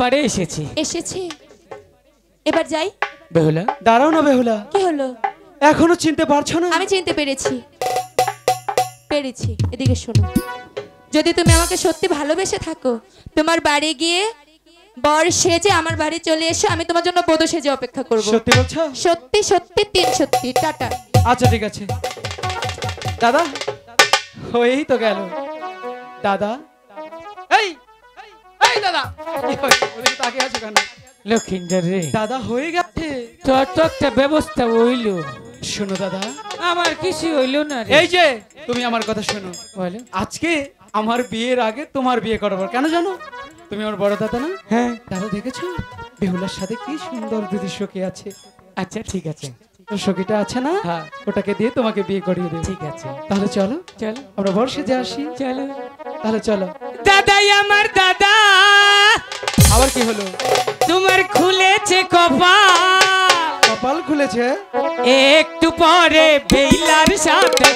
পারে এসেছি। এসেছি, এবার যাই। বেহুলা দাঁড়াও না বেহুলা, কি হলো? এখনো চিনতে পারছো না? আমি চিনতে পেরেছি, এদিকে শোনো, যদি তুমি আমাকে সত্যি ভালোবেসে থাকো, তোমার বাড়ি গিয়ে বর সেজে আমার বাড়ি চলে এসো, আমি তোমার জন্য বধূ সেজে অপেক্ষা করব। সত্যি বলছো? সত্যি সত্যি, তিন সত্যি। টাটা। আচ্ছা ঠিক আছে দাদা, হয়েই তো গেল। দাদা, এই এই দাদা, কি হয়েছে? ওদিকে তাকিয়ে আছো কেন? লক্ষিন্দর রে, দাদা হয়ে গেছে। তোর তো একটা ব্যবস্থা হইল। শোনো দাদা, আমার কিছু হইল না রে। এই যে তুমি আমার কথা শোনো, বলো। আজকে আমার বিয়ের আগে তোমার বিয়ে করাবো। কেন জানো? তুমি আমার বড় দাদা না? হ্যাঁ। দাদা দেখেছো বেহুলার সাথে কি সুন্দর দিদি সখী আছে? আচ্ছা ঠিক আছে, তো সখীটা আছে না, হ্যাঁ ওটাকে দিয়ে তোমাকে বিয়ে করিয়ে দেবো। ঠিক আছে, তাহলে চলো চলো আমরা বর্ষে যে আসি। চলো। তাহলে চলো। দাদাই আমার দাদা, আবার কি হলো? তোমার খুলেছে কপাল, কপাল খুলেছে? একটু পরে বেইলার সাথে